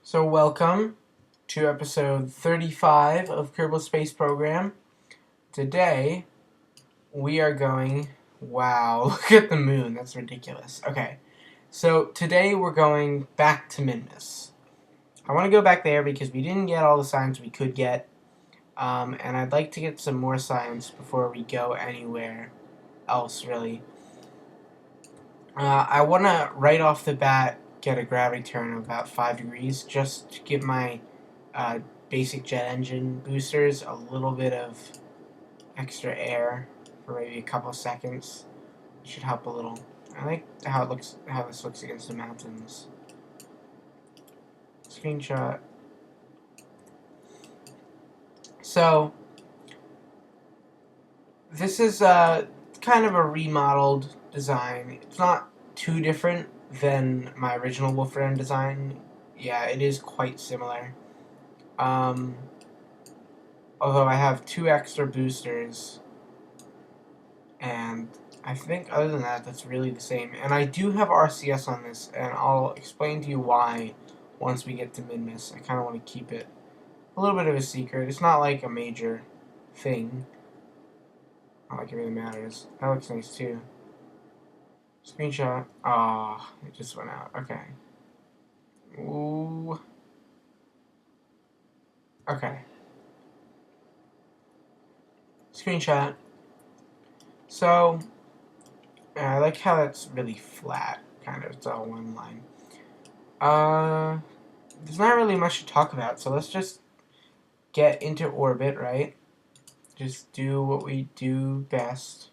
So welcome to episode 35 of Kerbal Space Program. Today we are going... Wow, look at the moon. That's ridiculous. Okay, so today we're going back to Minmus. I want to go back there because we didn't get all the science we could get. And I'd like to get some more science before we go anywhere else, really. I want to, right off the bat, get a gravity turn of about 5 degrees just to give my basic jet engine boosters a little bit of extra air for maybe a couple seconds. It should help a little. I like how this looks against the mountains. Screenshot. So this is kind of a remodeled design. It's not too different than my original Wolfram design. Yeah, it is quite similar. Although I have 2 extra boosters, and I think other than that, that's really the same. And I do have RCS on this, and I'll explain to you why once we get to Minmus. I kind of want to keep it a little bit of a secret. It's not like a major thing. Not like it really matters. That looks nice too. Screenshot. Ah, oh, it just went out. Okay. Ooh. Okay. Screenshot. So, I like how that's really flat, kind of. It's all one line. There's not really much to talk about, so let's just get into orbit, right? Just do what we do best.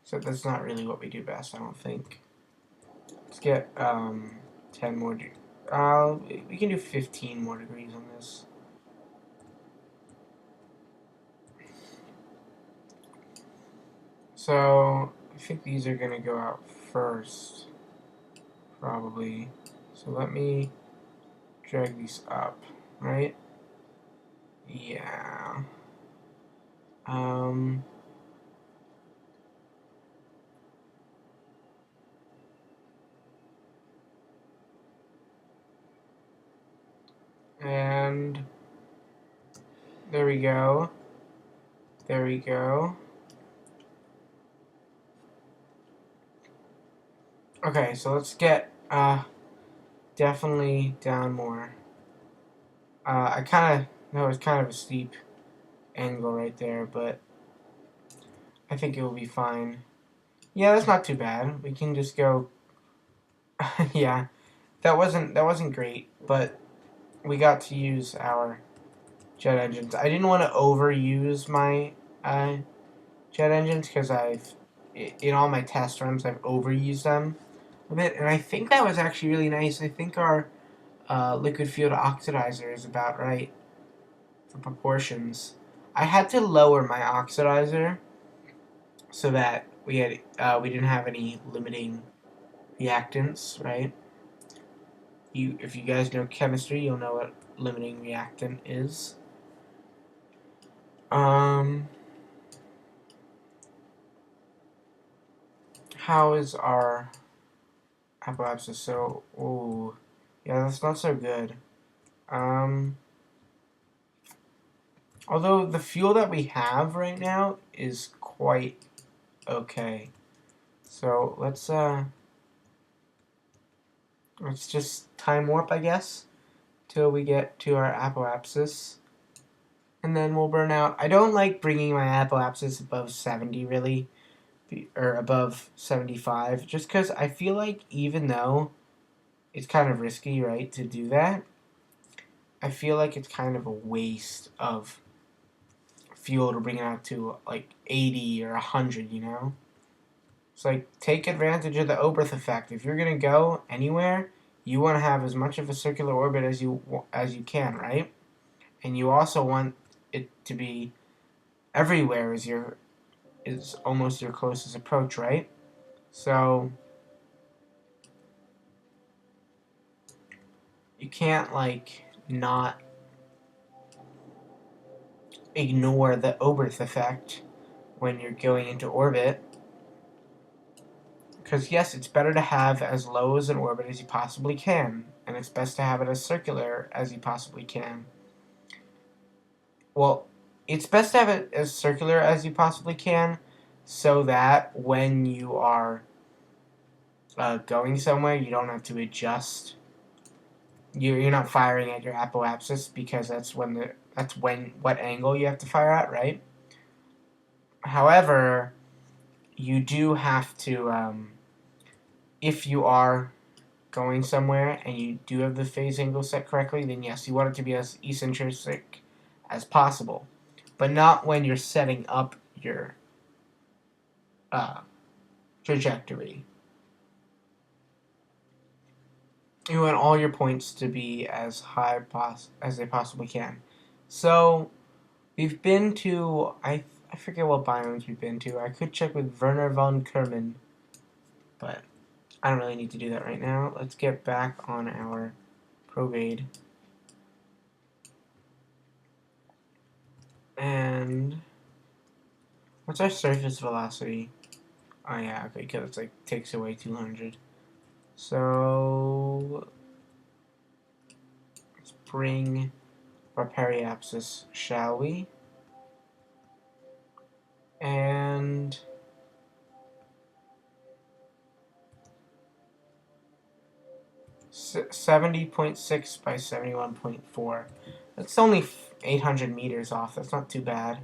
So that's not really what we do best, I don't think. Let's get 10 more. We can do 15 more degrees on this. So I think these are gonna go out first, probably. So let me drag these up, right? Yeah. And there we go. There we go. Okay, so let's get definitely down more. I kind of know it's kind of a steep angle right there, but I think it will be fine. Yeah, that's not too bad. We can just go. Yeah, that wasn't great, but we got to use our jet engines. I didn't want to overuse my jet engines because in all my test runs I've overused them a bit, and I think that was actually really nice. I think our liquid field oxidizer is about right for proportions. I had to lower my oxidizer so that we didn't have any limiting reactants, right? If you guys know chemistry, you'll know what limiting reactant is. How is our apoapsis? So, ooh, yeah, that's not so good. Although the fuel that we have right now is quite okay. So let's just time warp, I guess, till we get to our apoapsis, and then we'll burn out. I don't like bringing my apoapsis above 70, really, or above 75, just because I feel like even though it's kind of risky, right, to do that, I feel like it's kind of a waste of fuel to bring it out to like 80 or 100, you know? It's like, take advantage of the Oberth effect. If you're going to go anywhere, you want to have as much of a circular orbit as you can, right? And you also want it to be everywhere is almost your closest approach, right? So you can't like not ignore the Oberth effect when you're going into orbit. Because yes, it's better to have as low as an orbit as you possibly can, and it's best to have it as circular as you possibly can. Well, it's best to have it as circular as you possibly can, so that when you are going somewhere, you don't have to adjust. You're not firing at your apoapsis, because that's when what angle you have to fire at, right? However, you do have to, if you are going somewhere and you do have the phase angle set correctly, then yes, you want it to be as eccentric as possible, but not when you're setting up your uh, trajectory. You want all your points to be as high as they possibly can. So we've been to, I forget what biomes we've been to. I could check with Werner von Kerman, but I don't really need to do that right now. Let's get back on our Provade. And what's our surface velocity? Oh yeah, okay, because it's like takes away 200. So let's bring our periapsis, shall we? And 70.6 by 71.4. That's only 800 meters off. That's not too bad.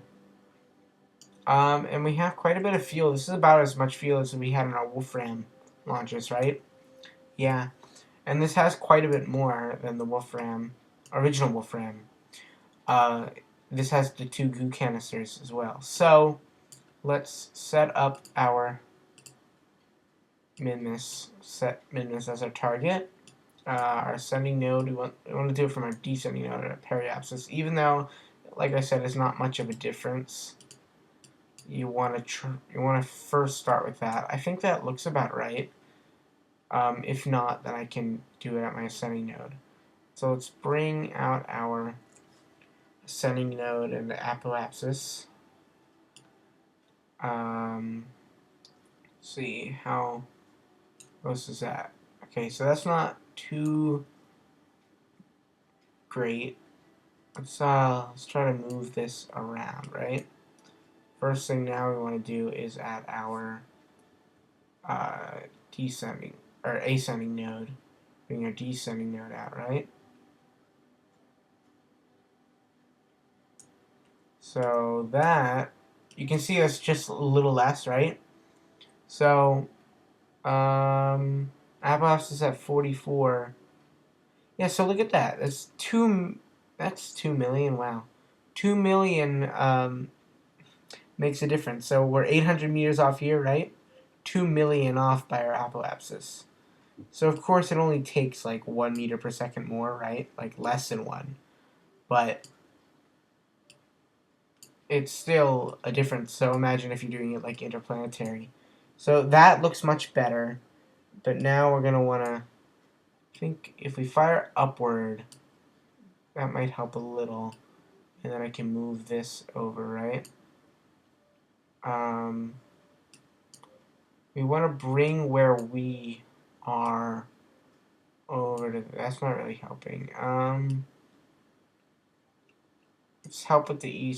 And we have quite a bit of fuel. This is about as much fuel as we had in our Wolfram launches, right? Yeah. And this has quite a bit more than the Wolfram, original Wolfram. This has the 2 goo canisters as well. So let's set up our Minmus. Set Minmus as our target. Our ascending node, we want to do it from our descending node at periapsis. Even though, like I said, it's not much of a difference. You want to first start with that. I think that looks about right. If not, then I can do it at my ascending node. So let's bring out our ascending node and the apoapsis. See how close is that? Okay, so that's not too great. Let's try to move this around, right? First thing now we want to do is add our descending or ascending node. Bring our descending node out, right? So that you can see that's just a little less, right? So Apophis is at 44. Yeah, so look at that. That's 2 million. Wow. 2 million makes a difference. So we're 800 meters off here, right? 2 million off by our apoapsis. So of course it only takes like 1 meter per second more, right? Like less than 1. But it's still a difference. So imagine if you're doing it like interplanetary. So that looks much better. But now we're going to want to, I think if we fire upward, that might help a little. And then I can move this over, right? We want to bring where we are over to, that's not really helping. Let's help with the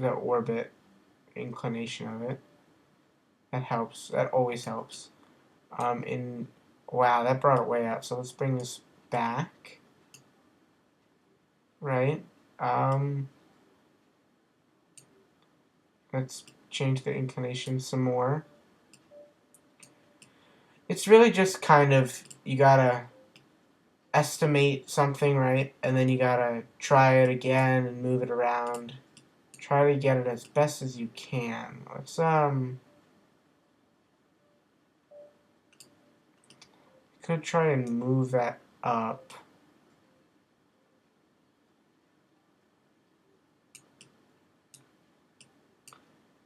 orbit inclination of it. That helps. That always helps. Wow, that brought it way up. So let's bring this back. Right? Let's change the inclination some more. It's really just kind of, you gotta estimate something, right? And then you gotta try it again and move it around. Try to get it as best as you can. Let's, could try and move that up.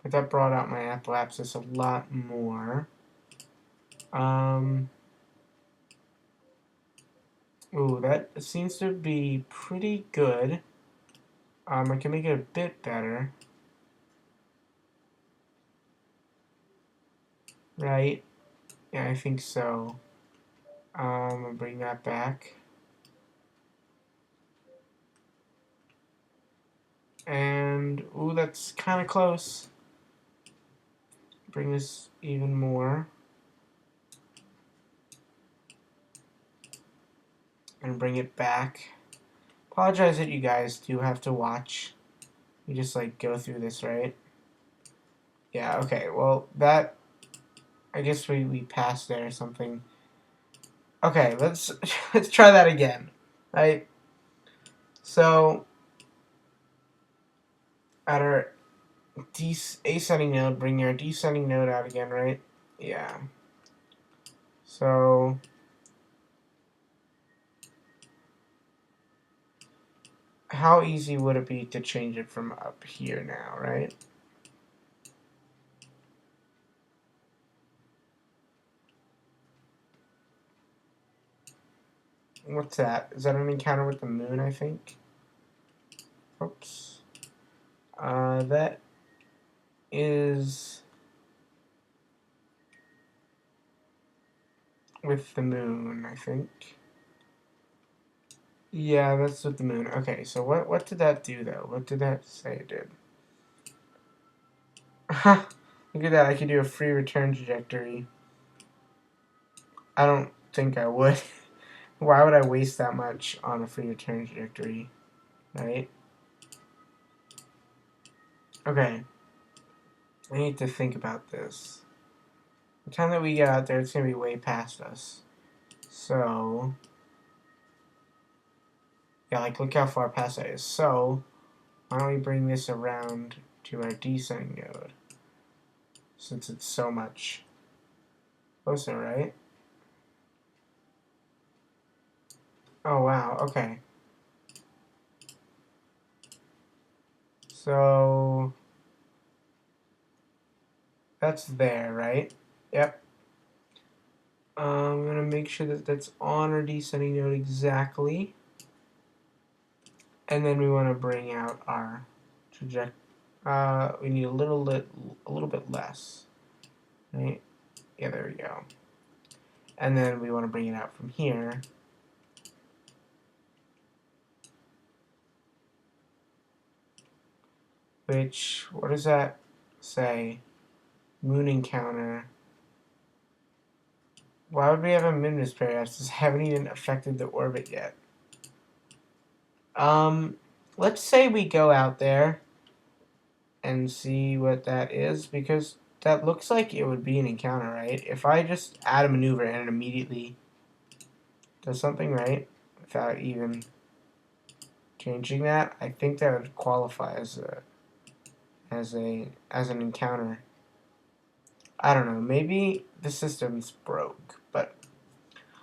But that brought out my apoapsis a lot more. Ooh, that seems to be pretty good. I can make it a bit better. Right? Yeah, I think so. I'll bring that back. And, ooh, that's kind of close. Bring this even more. And bring it back. Apologize that you guys do have to watch. You just, like, go through this, right? Yeah, okay, well, that, I guess we passed there or something. Okay, let's try that again, right? So, at our ascending node, bring our descending node out again, right? Yeah. So, how easy would it be to change it from up here now, right? What's that? Is that an encounter with the moon, I think? Oops. That is with the moon, I think. Yeah, that's with the moon. Okay, so what did that do, though? What did that say it did? Look at that, I could do a free return trajectory. I don't think I would. Why would I waste that much on a free return trajectory? Right? Okay. I need to think about this. The time that we get out there, it's going to be way past us. So, yeah, like, look how far past that is. So, why don't we bring this around to our descending node? Since it's so much closer, right? Oh, wow, okay. So, that's there, right? Yep. I'm going to make sure that that's on our descending node exactly. And then we want to bring out our trajectory. We need a little bit less, right? Yeah, there we go. And then we want to bring it out from here. Which, what does that say? Moon encounter. Why would we have a Minmus paradox? This haven't even affected the orbit yet. Let's say we go out there and see what that is, because that looks like it would be an encounter, right? If I just add a maneuver and it immediately does something, right? Without even changing that, I think that would qualify as an encounter. I don't know. Maybe the system's broke, but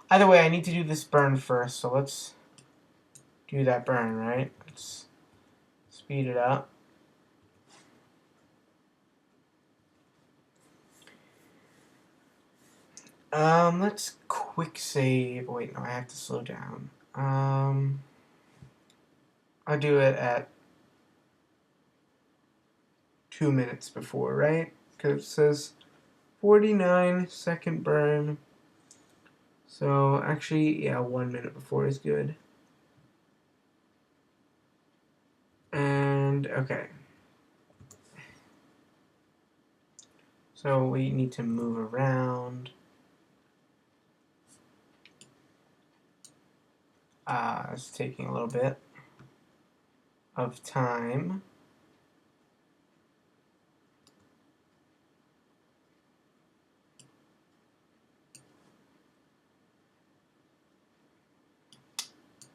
either way, I need to do this burn first. So let's do that burn, right? Let's speed it up. Let's quick save. Wait, no, I have to slow down. I'll do it at 2 minutes before, right? Because it says 49-second burn. So actually, yeah, 1 minute before is good. And okay. So we need to move around. It's taking a little bit of time.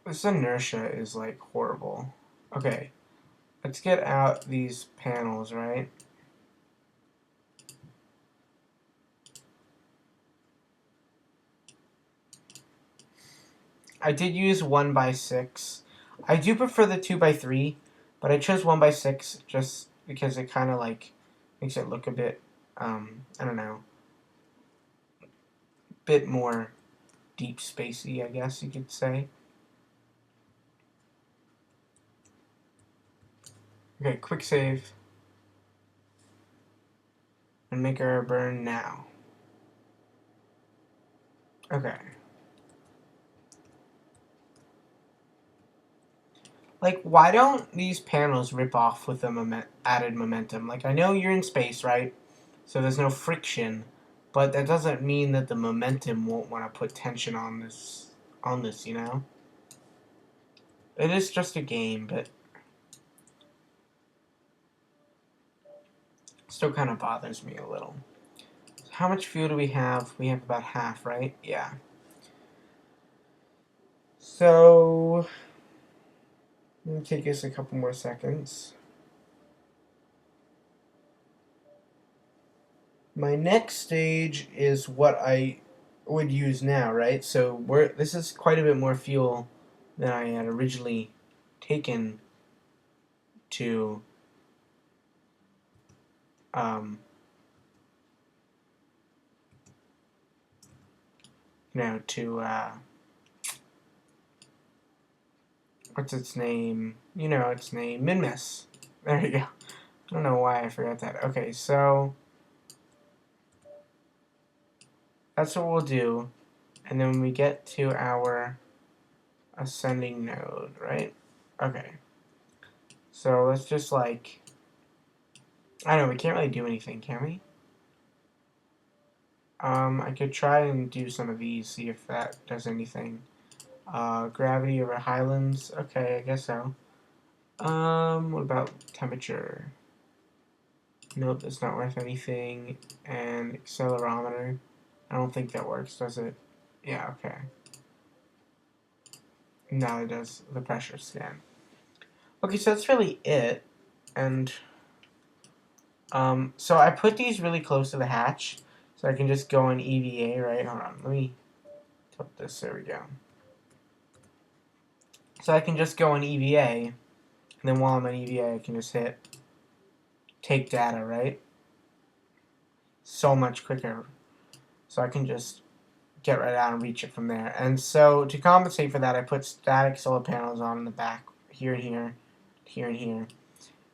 This inertia is like horrible. Okay, let's get out these panels, right? I did use 1x6. I do prefer the 2x3, but I chose 1x6 just because it kind of like makes it look a bit, I don't know, bit more deep spacey, I guess you could say. Okay, quick save. And make our burn now. Okay. Like, why don't these panels rip off with the added momentum? Like, I know you're in space, right? So there's no friction, but that doesn't mean that the momentum won't want to put tension on this, you know? It is just a game, but still kind of bothers me a little. How much fuel do we have? We have about half, right? Yeah. So, it'll take us a couple more seconds. My next stage is what I would use now, right? So this is quite a bit more fuel than I had originally taken to um, to what's its name? You know its name, Minmus. There you go. I don't know why I forgot that. Okay, so that's what we'll do, and then when we get to our ascending node, right? Okay. So let's just like, I don't know, we can't really do anything, can we? I could try and do some of these, see if that does anything. Gravity over highlands, okay, I guess so. What about temperature? Nope, that's not worth anything. And accelerometer, I don't think that works, does it? Yeah, okay. Now it does the pressure scan. Okay, so that's really it. And so I put these really close to the hatch, so I can just go on EVA, right? Hold on, let me tilt this, there we go. So I can just go on EVA, and then while I'm on EVA, I can just hit take data, right? So much quicker. So I can just get right out and reach it from there. And so to compensate for that, I put static solar panels on in the back, here and here, here and here.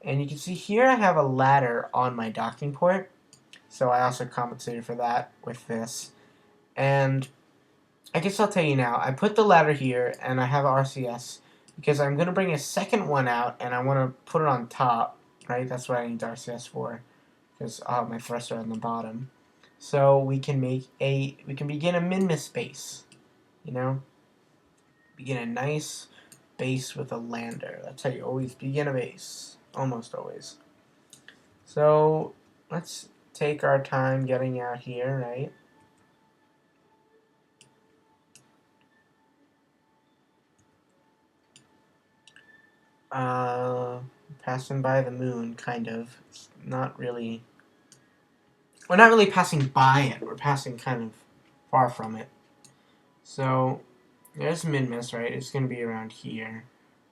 And you can see here I have a ladder on my docking port. So I also compensated for that with this. And I guess I'll tell you now, I put the ladder here and I have RCS because I'm going to bring a second one out and I want to put it on top, right? That's what I need the RCS for, because I'll have my thruster on the bottom. So we can begin a Minmus base, you know? Begin a nice base with a lander. That's how you always begin a base. Almost always. So let's take our time getting out here, right? Passing by the moon, kind of. It's not really. We're not really passing by it. We're passing kind of far from it. So there's Minmus, right? It's going to be around here.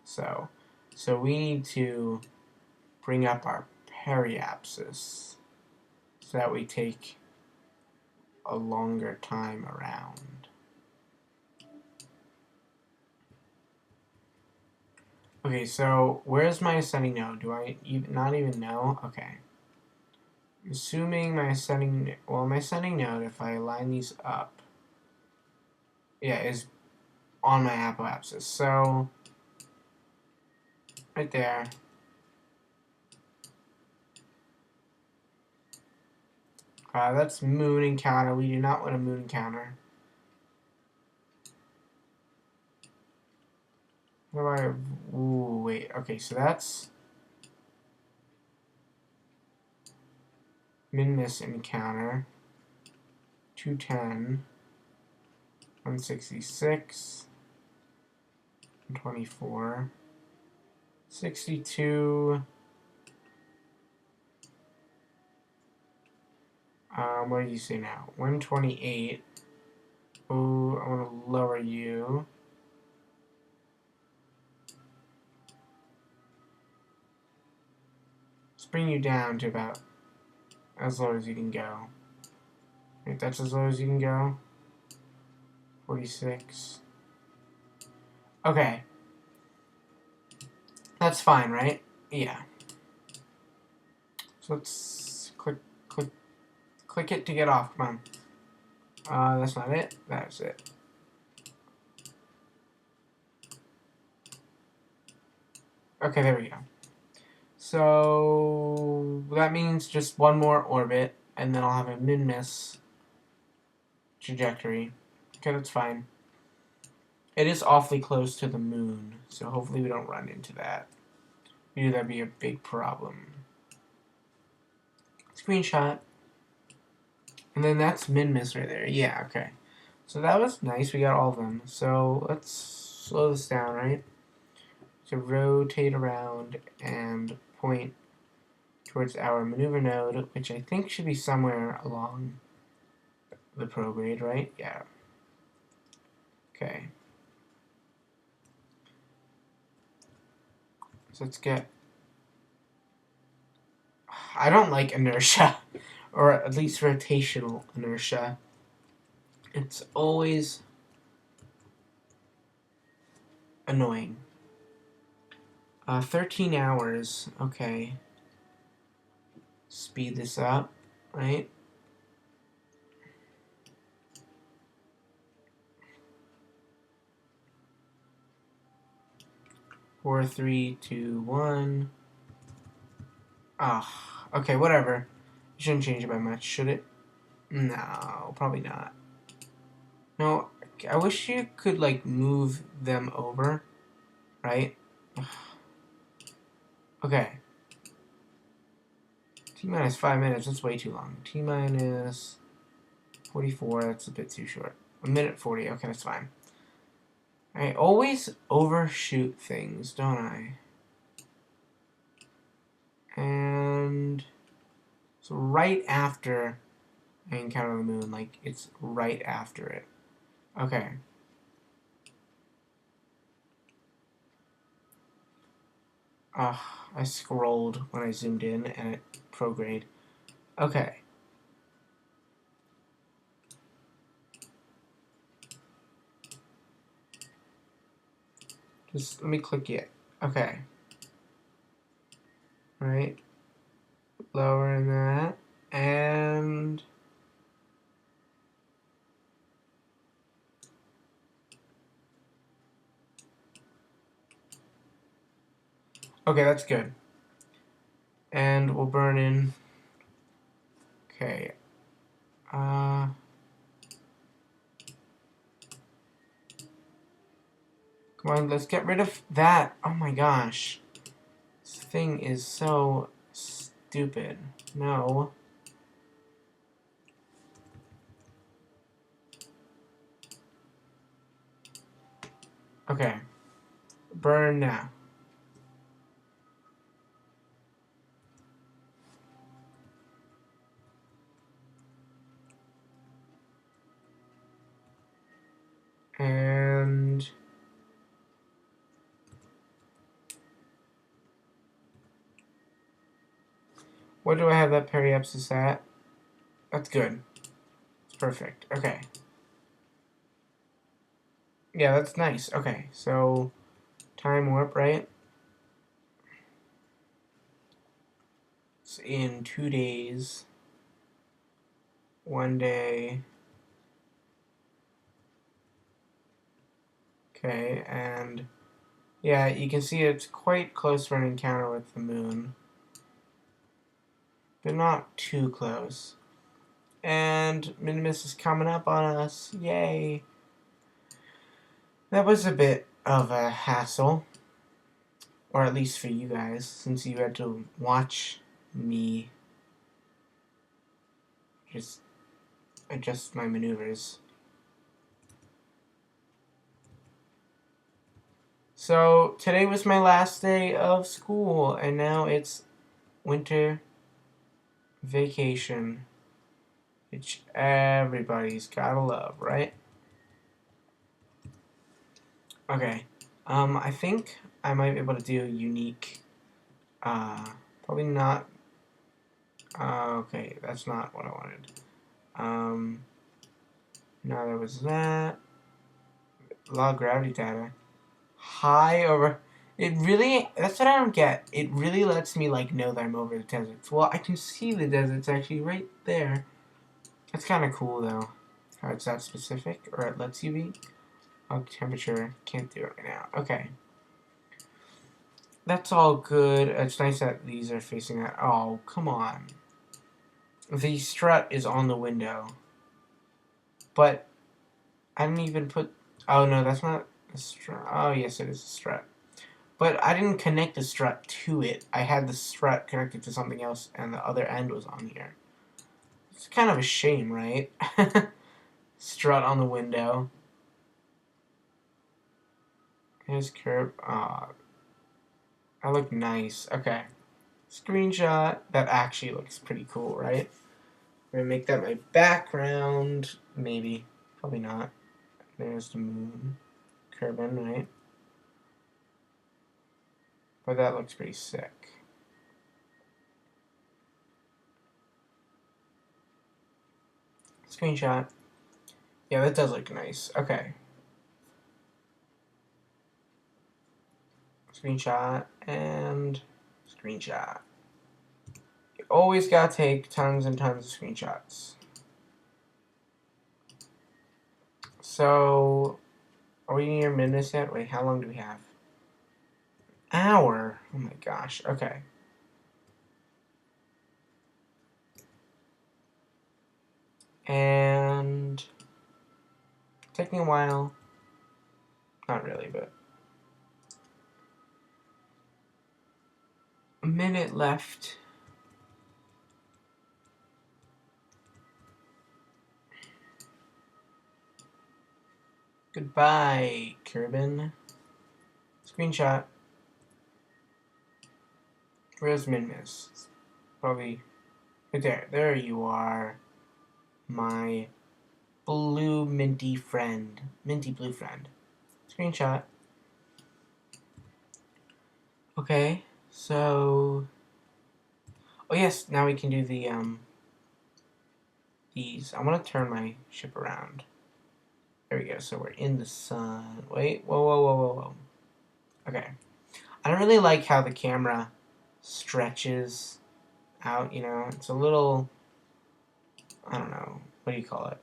So we need to bring up our periapsis so that we take a longer time around. Okay, so where's my ascending node? Do I not even know? Okay. Assuming my ascending node, if I line these up, yeah, is on my apoapsis. So right there. That's moon encounter. We do not want a moon encounter. What do I have? Ooh, wait. Okay, so that's Minmus encounter. 210. 166. 124. 62. What do you say now? 128. Ooh, I want to lower you. Let's bring you down to about as low as you can go. Right, that's as low as you can go. 46. Okay. That's fine, right? Yeah. So let's click it to get off. Come on. That's not it. That's it. Okay, there we go. So that means just one more orbit, and then I'll have a Minmus trajectory. Okay, that's fine. It is awfully close to the moon, so hopefully we don't run into that. Maybe that'd be a big problem. Screenshot. And then that's Minmus right there. Yeah, okay. So that was nice. We got all of them. So let's slow this down, right? So rotate around and point towards our maneuver node, which I think should be somewhere along the prograde, right? Yeah. Okay. So let's get... I don't like inertia, or at least rotational inertia. It's always annoying. 13 hours. Okay. Speed this up, right? Four, three, two, one. Ah, okay, whatever. It shouldn't change it by much, should it? No, probably not. No, I wish you could, like, move them over, right? Okay. T-minus 5 minutes, that's way too long. T-minus 44, that's a bit too short. 1:40, okay, that's fine. I always overshoot things, don't I? And so right after I encounter the moon, like, it's right after it. Okay. I scrolled when I zoomed in and it prograde. Okay. Just let me click it. Okay. Right. Lower than that. And okay, that's good. And we'll burn in. Okay. Come on, let's get rid of that. Oh my gosh. This thing is so stupid. No. Okay. Burn now. And what do I have that periapsis at? That's good. It's perfect. Okay. Yeah, that's nice. Okay, so time warp, right? It's in 2 days. 1 day. Okay, and yeah, you can see it's quite close for an encounter with the moon. But not too close. And Minmus is coming up on us. Yay. That was a bit of a hassle. Or at least for you guys, since you had to watch me just adjust my maneuvers. So, today was my last day of school, and now it's winter vacation, which everybody's gotta love, right? Okay, I think I might be able to do unique, probably not, okay, that's not what I wanted. Now there was that, law of gravity data, high over, it really, that's what I don't get, it really lets me, like, know that I'm over the deserts. Well, I can see the deserts actually right there. That's kind of cool, though, how it's that specific, or it lets you be. Oh, temperature, can't do it right now. Okay. that's all good. It's nice that these are facing that. Oh, come on. The strut is on the window. But I didn't even put... Oh, no, that's not a strut. Oh, yes, it is a strut. But I didn't connect the strut to it. I had the strut connected to something else, and the other end was on here. It's kind of a shame, right? Strut on the window. Here's curve. That looked nice. Okay. Screenshot. That actually looks pretty cool, right? I'm gonna make that my background. Maybe. Probably not. There's the moon. Kerbal, right? But that looks pretty sick. Screenshot. Yeah, that does look nice. Okay. Screenshot and screenshot. You always gotta take tons and tons of screenshots. So, are we near Minmus yet? Wait, how long do we have? Hour. Oh my gosh. Okay. And taking a while. Not really, but a minute left. Goodbye, Kerbal. Screenshot. Where's Minmus? Probably right there. There you are, my blue minty friend. Minty blue friend. Screenshot. Okay, so... Oh yes, now we can do the, these. I want to turn my ship around. There we go, so we're in the sun. Wait, whoa, whoa, whoa, whoa, whoa. Okay. I don't really like how the camera stretches out, you know? It's a little... I don't know. What do you call it?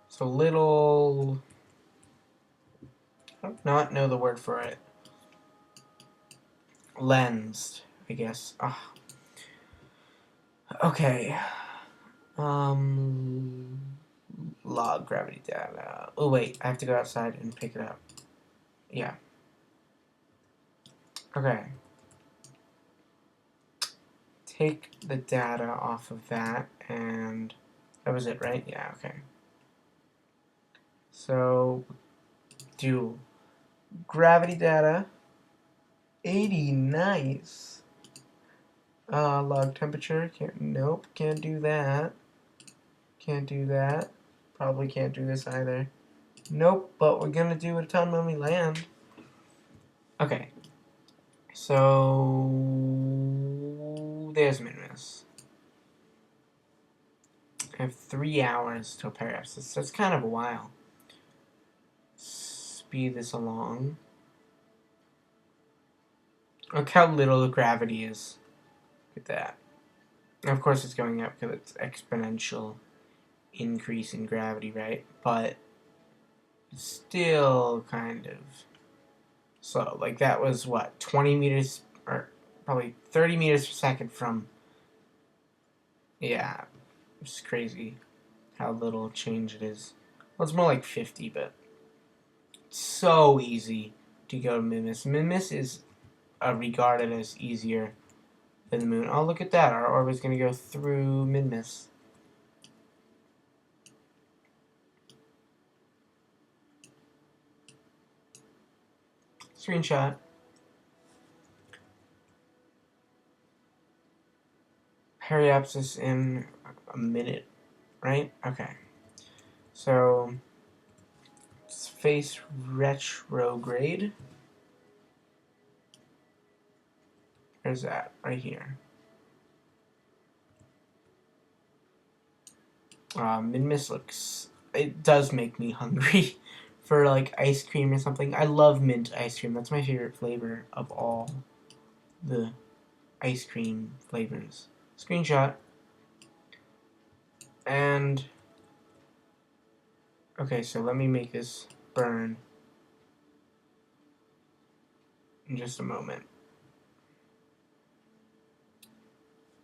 It's a little... I do not know the word for it. Lensed, I guess. Ugh. Okay. Log gravity data. Oh wait, I have to go outside and pick it up. Yeah. Okay. Take the data off of that, and that was it, right? Yeah, okay. So, do gravity data. 80, nice. Log temperature, nope, can't do that. Can't do that. Probably can't do this either. Nope, but we're gonna do a ton when we land. Okay. So there's Minmus. I have 3 hours till periapsis. That's kind of a while. Speed this along. Look how little the gravity is. Look at that. And of course it's going up because it's exponential increase in gravity, right? But it's still kind of slow. Like that was what, 20 meters or probably 30 meters per second from, yeah, it's crazy how little change it is. Well, it's more like 50, but it's so easy to go to Minmus. Minmus is regarded as easier than the moon. Oh, look at that. Our orbit's going to go through Minmus. Screenshot. Periapsis in a minute, right? Okay. So, let's face retrograde. Where's that? Right here. Minmus looks... It does make me hungry for, like, ice cream or something. I love mint ice cream. That's my favorite flavor of all the ice cream flavors. Screenshot. And Okay, so let me make this burn in just a moment.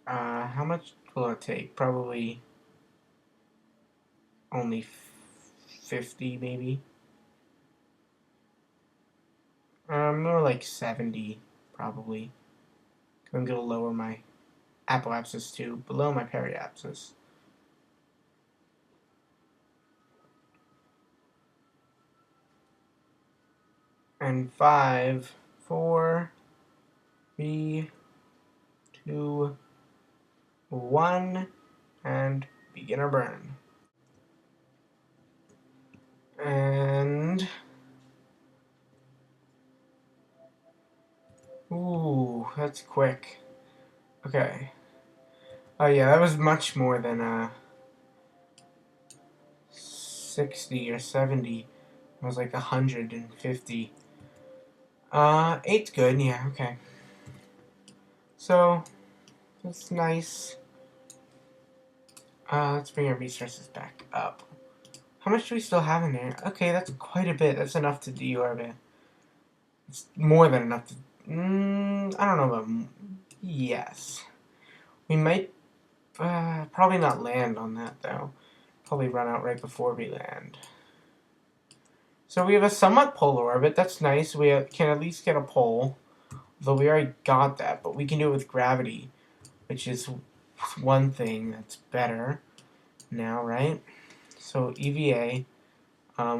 How much will it take? Probably only 50, maybe. More like 70, probably. I'm gonna lower my apoapsis to below my periapsis. And 5, 4, 3, 2, 1, and begin our burn. And ooh, that's quick. Okay. Oh yeah, that was much more than 60 or 70. It was like 150. 8's good, yeah, okay. So, that's nice. Let's bring our resources back up. How much do we still have in there? Okay, that's quite a bit. That's enough to deorbit. It's more than enough to... I don't know about... Yes. We might probably not land on that, though. Probably run out right before we land. So we have a somewhat polar orbit. That's nice. We can at least get a pole. Though we already got that, but we can do it with gravity, which is one thing that's better now, right? So EVA,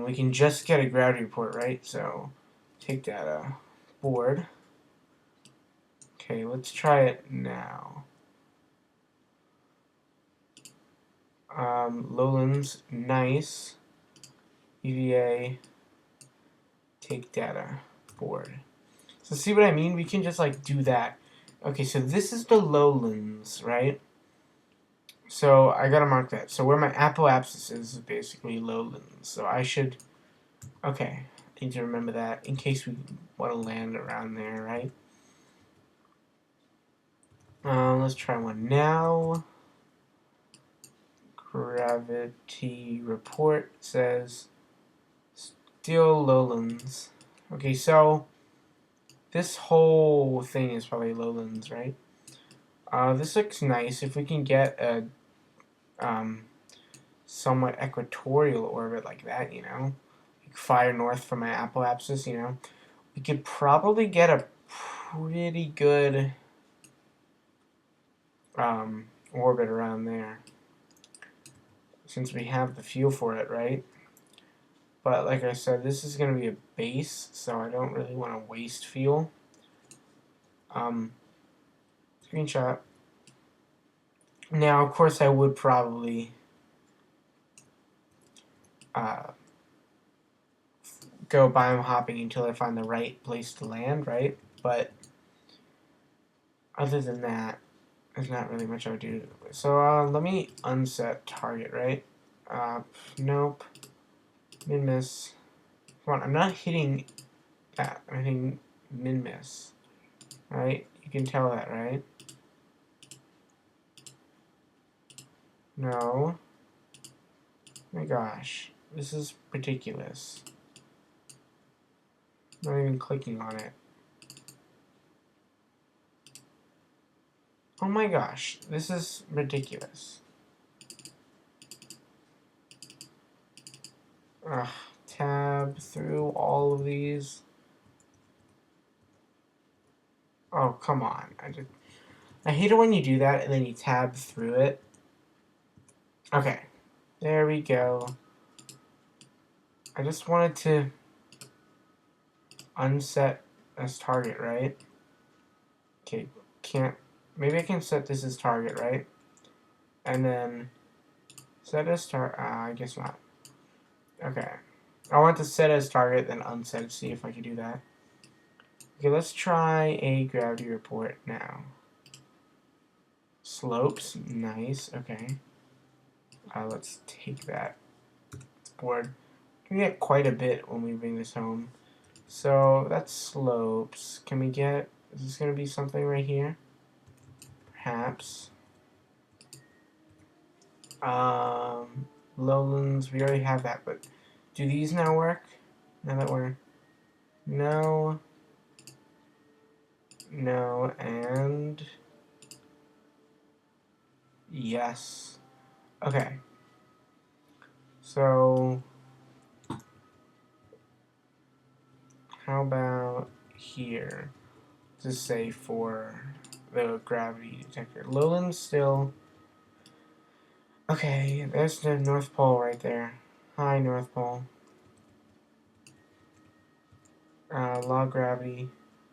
we can just get a gravity report, right? So take that board. Okay, let's try it now. Lowlands, nice. EVA, take data, board. So see what I mean? We can just like do that. Okay, so this is the lowlands, right? So I gotta mark that. So where my apoapsis is basically lowlands. So I should, okay, I need to remember that in case we want to land around there, right? Let's try one now. Gravity report says still lowlands. Okay, so this whole thing is probably lowlands, right? This looks nice. If we can get a somewhat equatorial orbit like that, you know, like far north from my apoapsis, you know, we could probably get a pretty good orbit around there since we have the fuel for it, right? But like I said, this is going to be a base, so I don't really want to waste fuel. Screenshot. Now, of course, I would probably go biome hopping until I find the right place to land, right? But other than that, there's not really much I would do. So let me unset target, right? Nope. Minmus. Come on, I'm not hitting that. I'm hitting Minmus. Right? You can tell that, right? No. Oh my gosh. This is ridiculous. I'm not even clicking on it. Oh my gosh. This is ridiculous. Ugh. Tab through all of these. Oh, come on. I hate it when you do that and then you tab through it. Okay. There we go. I just wanted to unset as target, right? Okay, can't. Maybe I can set this as target, right? And then set as target. I guess not. Okay. I want to set as target, then unset. See if I can do that. Okay, let's try a gravity report now. Slopes, nice. Okay. Let's take that board. We get quite a bit when we bring this home. So that's slopes. Can we get? Is this gonna be something right here? Perhaps. Lowlands, we already have that, but Do these now work? Now that we're... No. No, and... Yes. Okay. So... How about here? Just say for the gravity detector. Lowland's still... Okay, there's the North Pole right there. Hi, North Pole. Low gravity.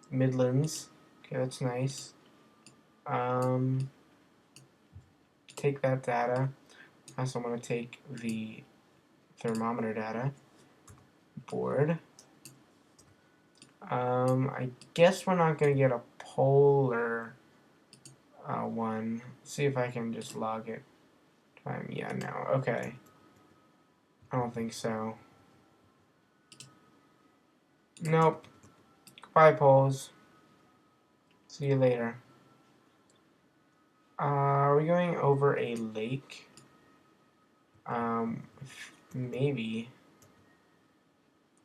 Midlands. Okay, that's nice. Take that data. I also want to take the thermometer data. Board. I guess we're not going to get a polar one. See if I can just log it. Yeah, no. Okay. I don't think so. Nope. Goodbye, poles. See you later. Are we going over a lake? Maybe.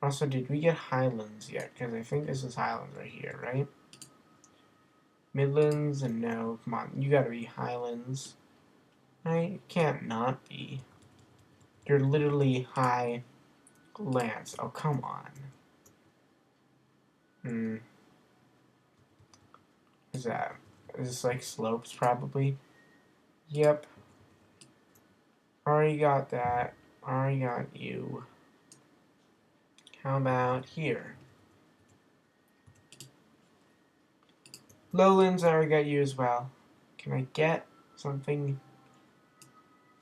Also, did we get Highlands yet? Because I think this is Highlands right here, right? Midlands, and no. Come on, you gotta be Highlands. Right? It can't not be. You're literally Highlands. Oh, come on. What's that? Is this like slopes, probably? Yep. Already got that. Already got you. How about here? Lowlands, I already got you as well. Can I get something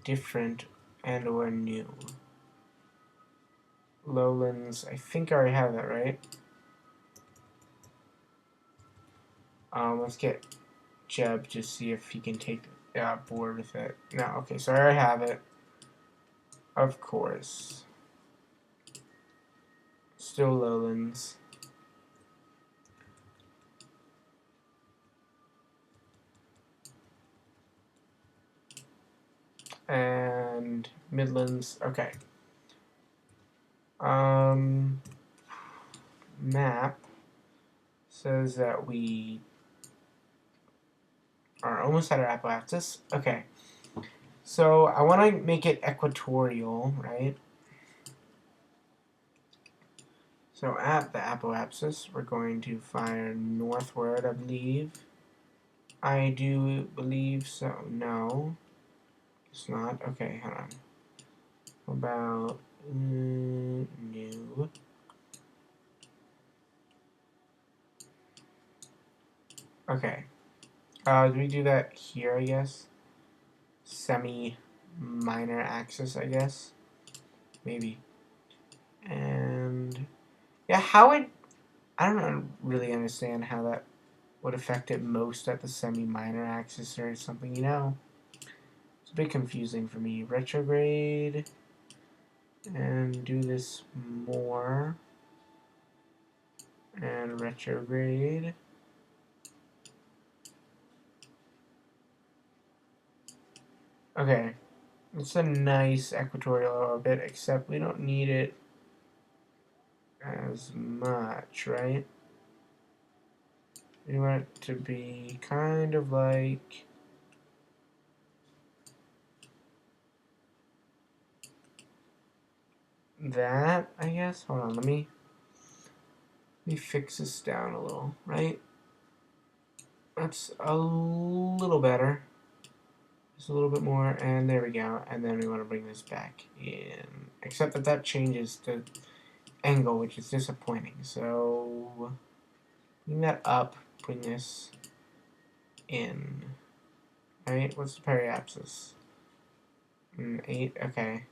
different and or new? Lowlands, I think I already have that, right? Let's get Jeb to see if he can take board with it. No, okay, so I already have it. Of course. Still Lowlands. And Midlands, okay. Map says that we are almost at our apoapsis. Okay. So I want to make it equatorial, right? So at the apoapsis, we're going to fire northward, I believe. I do believe so. No. It's not. Okay, hold on. How about new? Okay. Do we do that here, I guess? Semi-minor axis, I guess? Maybe. And... yeah, how would... I don't really understand how that would affect it most at the semi-minor axis or something, you know? It's a bit confusing for me. Retrograde... and do this more. And retrograde. Okay. It's a nice equatorial orbit, except we don't need it as much, right? We want it to be kind of like that, I guess. Hold on, let me fix this down a little, right? That's a little better. Just a little bit more, and there we go. And then we want to bring this back in. Except that that changes the angle, which is disappointing. So, bring that up, bring this in. Right? What's the periapsis? 8, okay.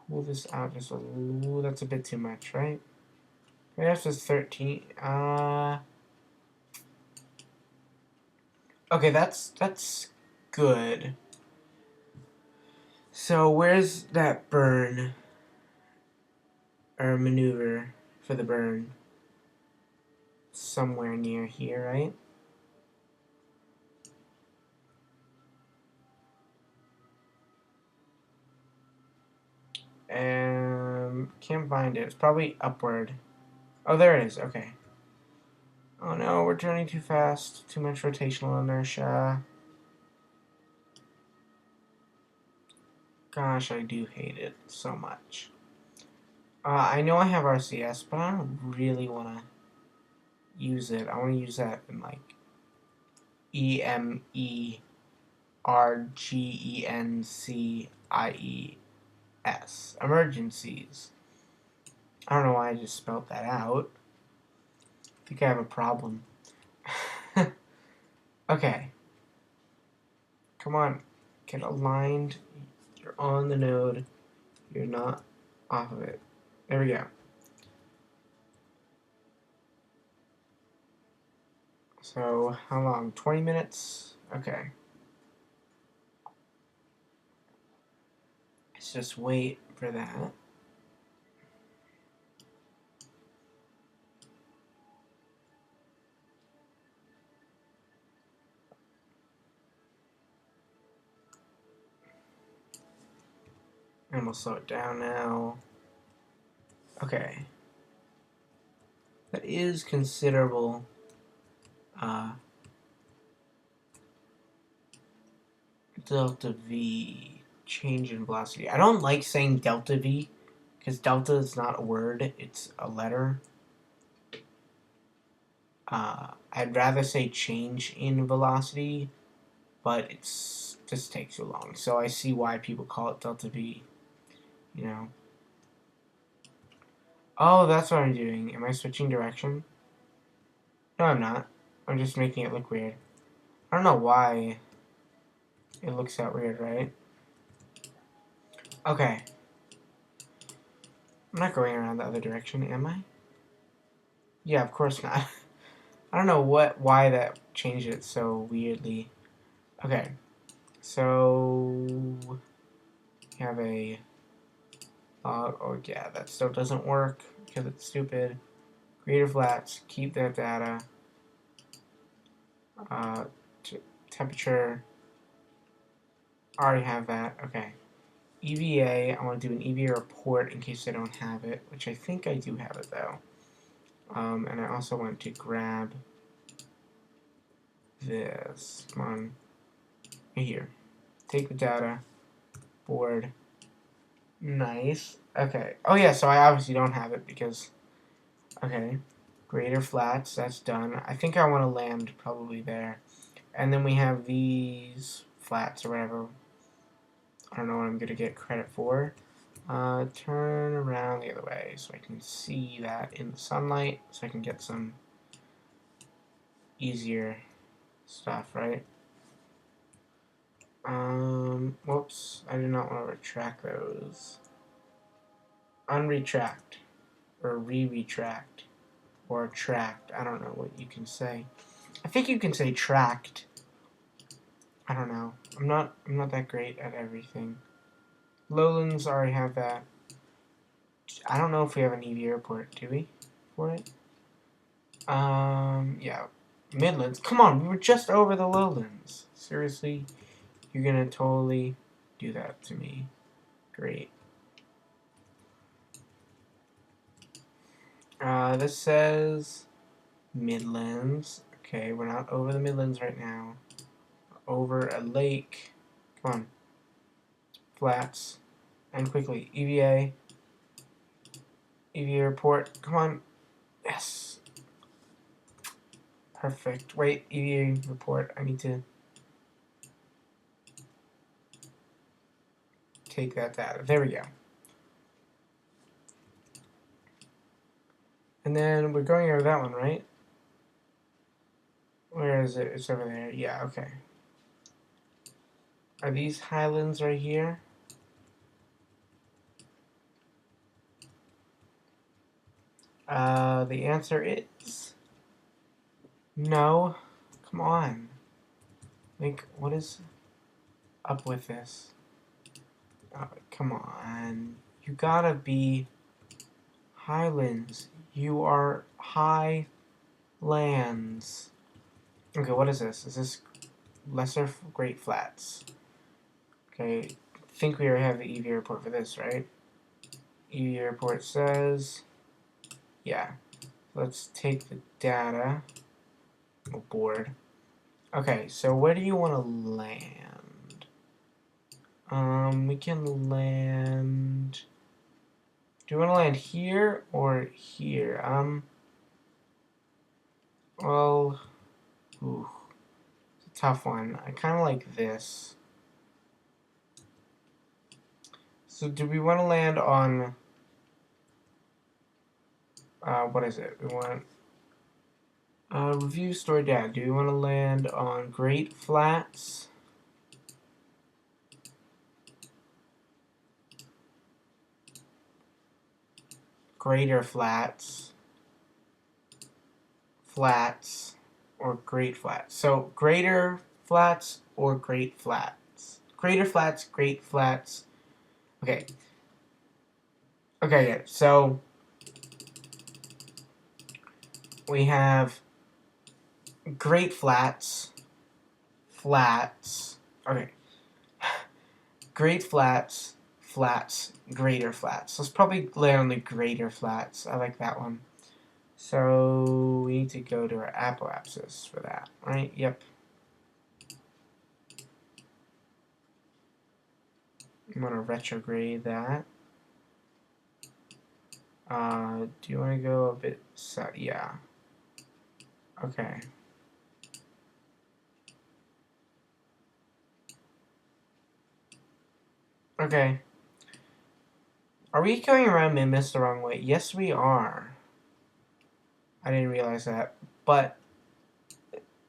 Pull this out just a little, that's a bit too much, right? Periapsis 13, okay, that's good. So, where's that burn? Or maneuver for the burn? Somewhere near here, right? can't find it. It's probably upward. Oh, there it is. Okay. Oh no, we're turning too fast. Too much rotational inertia. Gosh, I do hate it so much. I know I have RCS, but I don't really want to use it. I want to use that in like EMERGENCIES. Emergencies. I don't know why I just spelled that out. I think I have a problem. Okay. Come on. Get aligned. You're on the node. You're not off of it. There we go. So, how long? 20 minutes? Okay. Let's just wait for that. And we'll slow it down now. Okay. That is considerable delta V change in velocity. I don't like saying delta V because delta is not a word, it's a letter. I'd rather say change in velocity, but it's just takes too long. So I see why people call it delta V, you know. Oh, that's what I'm doing. Am I switching direction? No, I'm not. I'm just making it look weird. I don't know why it looks that weird, right? Okay. I'm not going around the other direction, am I? Yeah, of course not. I don't know why that changed it so weirdly. Okay. So we have a oh yeah, that still doesn't work because it's stupid. Creator flats, keep that data. Uh, temperature. Already have that. Okay. EVA. I want to do an EVA report in case I don't have it, which I think I do have it though. And I also want to grab this. Come on. Right here. Take the data. Board. Nice. Okay. Oh yeah, so I obviously don't have it because... Okay. Greater flats, that's done. I think I want to land probably there. And then we have these flats or whatever. I don't know what I'm going to get credit for. Turn around the other way so I can see that in the sunlight so I can get some easier stuff, right? Whoops. I do not want to retract those. Unretract. Or re-retract. Or tract. I don't know what you can say. I think you can say tract. I don't know. I'm not that great at everything. Lowlands already have that. I don't know if we have an EV airport, do we? For it? Yeah. Midlands. Come on, we were just over the lowlands. Seriously? You're gonna totally do that to me. Great. This says Midlands. Okay, we're not over the Midlands right now. Over a lake. Come on. Flats. And quickly. EVA. EVA report. Come on. Yes. Perfect. Wait, EVA report. I need to take that data. There we go. And then we're going over that one, right? Where is it? It's over there. Yeah, okay. Are these highlands right here? The answer is no. Come on. Like, what is up with this? Oh, come on. You gotta be highlands. You are high lands. Okay, what is this? Is this lesser Great Flats? Okay, I think we already have the EV report for this, right? EV report says, yeah. Let's take the data. Oh, board. Okay, so where do you want to land? We can land. Do you want to land here or here? Well, ooh, it's a tough one. I kind of like this. So, do we want to land on? What is it? We want review story data. Do we want to land on Great Flats? Greater Flats, Flats, or Great Flats. So Greater Flats or Great Flats. Greater Flats, Great Flats. Okay. Okay, yeah. So we have Great Flats, Flats. Okay. Great Flats, Flats, Greater Flats. Let's probably land on the Greater Flats. I like that one. So we need to go to our apoapsis for that, right? Yep. I'm going to retrograde that. Do you want to go a bit south? Yeah. Okay. Okay. Are we going around Minmus the wrong way? Yes, we are. I didn't realize that. But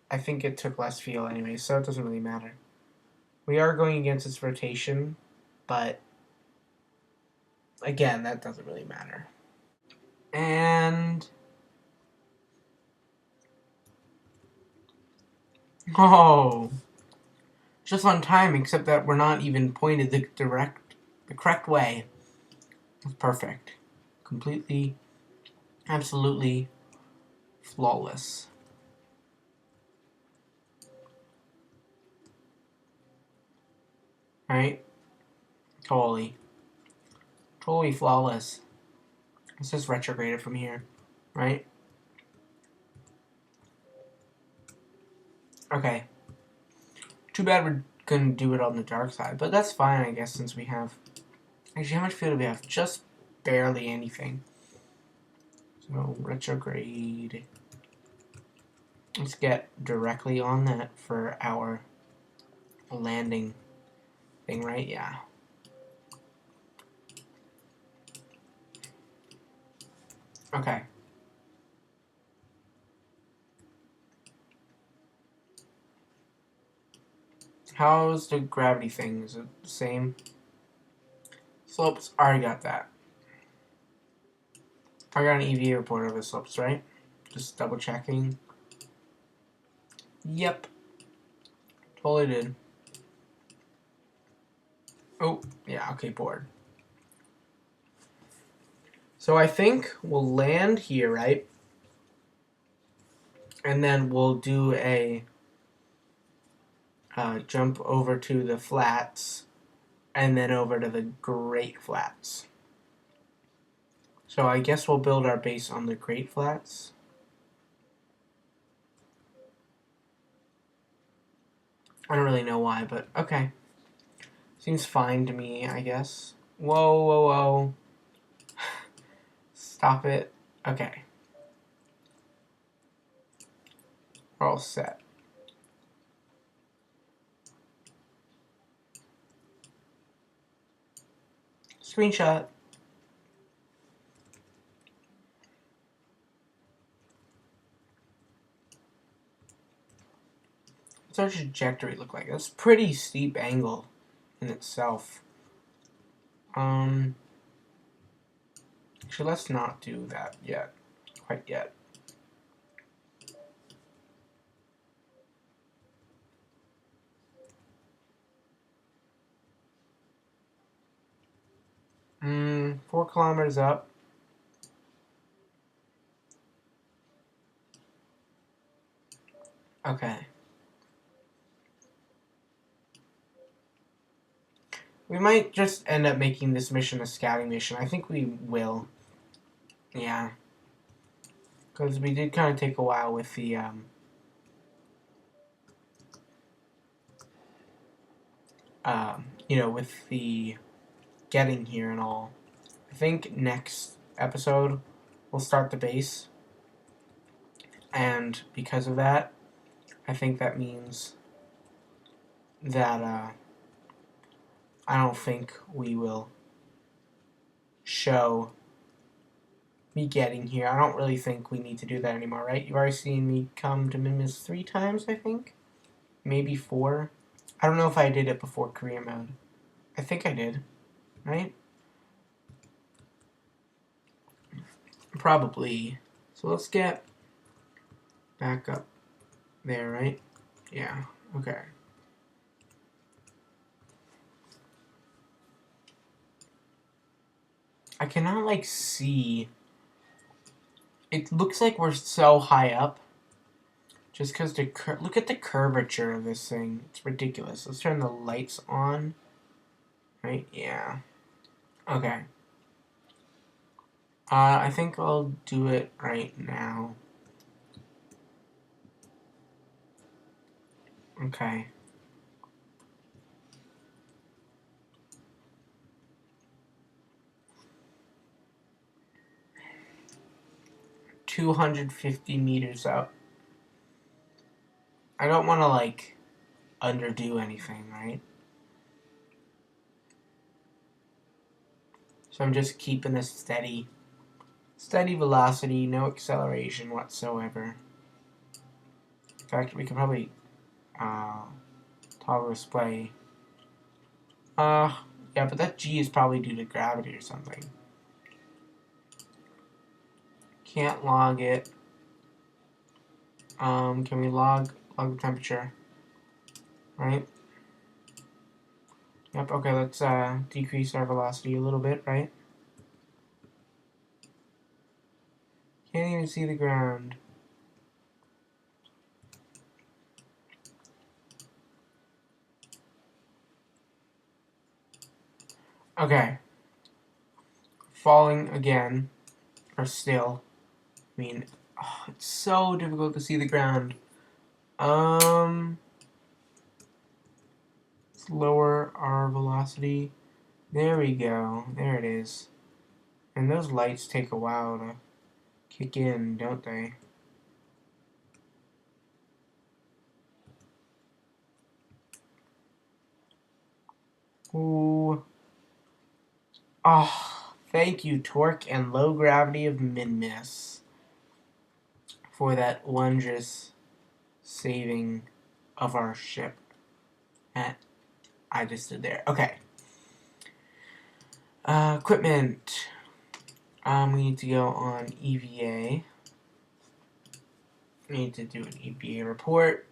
I think it took less fuel anyway, so it doesn't really matter. We are going against its rotation, but again, that doesn't really matter. And oh, just on time, except that we're not even pointed the correct way. That's perfect. Completely, absolutely flawless. Right? Totally. Totally flawless. Let's just retrograde it from here. Right? Okay. Too bad we're gonna do it on the dark side, but that's fine, I guess, since we have... Actually, how much fuel do we have? Just barely anything. So, retrograde. Let's get directly on that for our landing thing, right? Yeah. Okay. How's the gravity thing? Is it the same? Slopes, already got that. I got an EV report over the slopes, right? Just double checking. Yep. Totally did. Oh, yeah, okay, board. So I think we'll land here, right? And then we'll do a jump over to the flats and then over to the Great Flats. So I guess we'll build our base on the Great Flats. I don't really know why, but okay. Seems fine to me, I guess. Whoa, whoa, whoa. Stop it. Okay. We're all set. Screenshot. What's our trajectory look like? That's a pretty steep angle in itself. Actually, let's not do that yet. Quite yet. 4 kilometers up. Okay. We might just end up making this mission a scouting mission. I think we will. Yeah. Because we did kind of take a while with the, with the getting here and all. I think next episode we'll start the base. And because of that, I think that means that, I don't think we will show me getting here. I don't really think we need to do that anymore, right? You've already seen me come to Minmus 3 times, I think? Maybe 4? I don't know if I did it before career mode. I think I did, right? Probably. So let's get back up there, right? Yeah, okay. I cannot, like, see. It looks like we're so high up. Just because look at the curvature of this thing. It's ridiculous. Let's turn the lights on. Right? Yeah. Okay. I think I'll do it right now. Okay. $250 up. I don't want to, like, underdo anything, right? So I'm just keeping a steady velocity, no acceleration whatsoever. In fact, we can probably toggle display. Yeah, but that G is probably due to gravity or something. Can't log it. Can we log the temperature? Right? Yep, okay, let's decrease our velocity a little bit, right? Can't even see the ground. Okay. Falling again. Or still. I mean, it's so difficult to see the ground. Let's lower our velocity. There we go. There it is. And those lights take a while to kick in, don't they? Ooh. Oh, thank you, torque and low gravity of Minmus, for that wondrous saving of our ship. I just did there. Okay. Equipment. We need to go on EVA. We need to do an EVA report.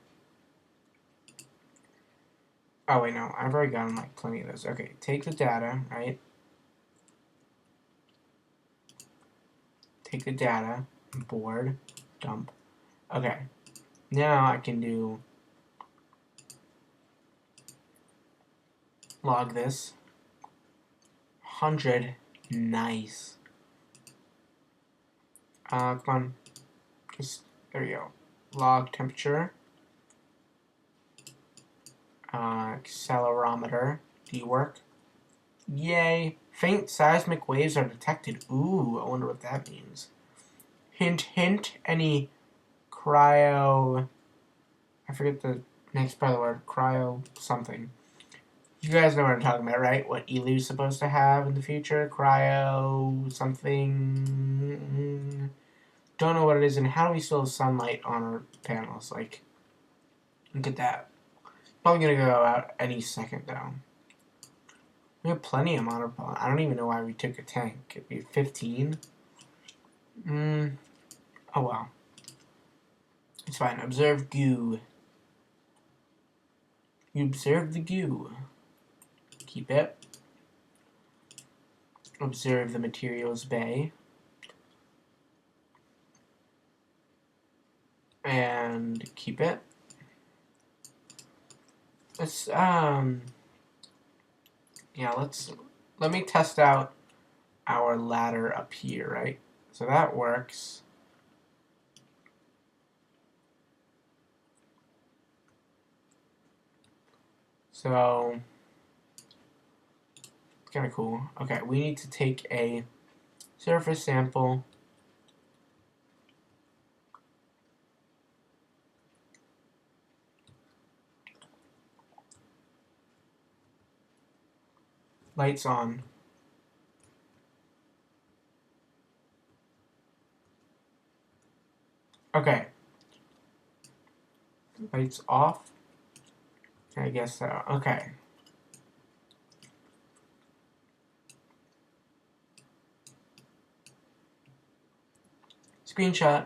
Oh, wait, no. I've already gotten, like, plenty of those. Okay, take the data, right? Take the data, board, dump. Okay. Now I can do log this. 100. Nice. Come on. Just, there we go. Log temperature. Accelerometer. Do you work? Yay. Faint seismic waves are detected. Ooh, I wonder what that means. Hint, hint. Any cryo... I forget the next part of the word. Cryo something. You guys know what I'm talking about, right? What Elu's supposed to have in the future? Cryo something... Don't know what it is, and how do we still have sunlight on our panels? Like, look at that. Probably gonna go out any second, though. We have plenty of monopole. I don't even know why we took a tank. It'd be 15. Oh well. It's fine. Observe goo. You observe the goo. Keep it. Observe the materials bay. And keep it. Let's, yeah, let me test out our ladder up here, right? So that works. So it's kind of cool. Okay, we need to take a surface sample. Lights on. Okay. Lights off. I guess so. Okay. Screenshot.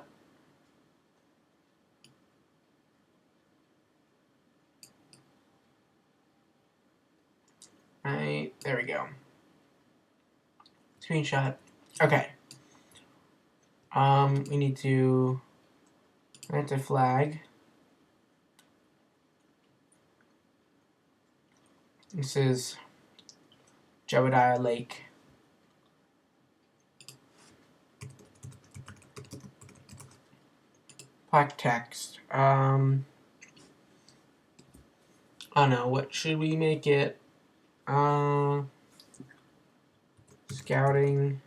Right, there we go. Screenshot. Okay. We need to plant a flag. This is Iodyne Lake. Black text. I don't know. What should we make it? Scouting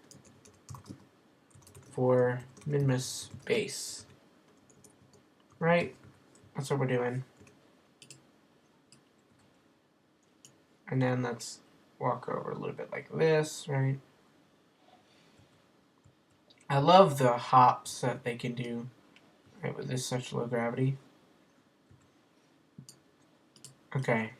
for Minmus base. Right? That's what we're doing. And then let's walk over a little bit like this, right? I love the hops that they can do, right, with this such low gravity. Okay.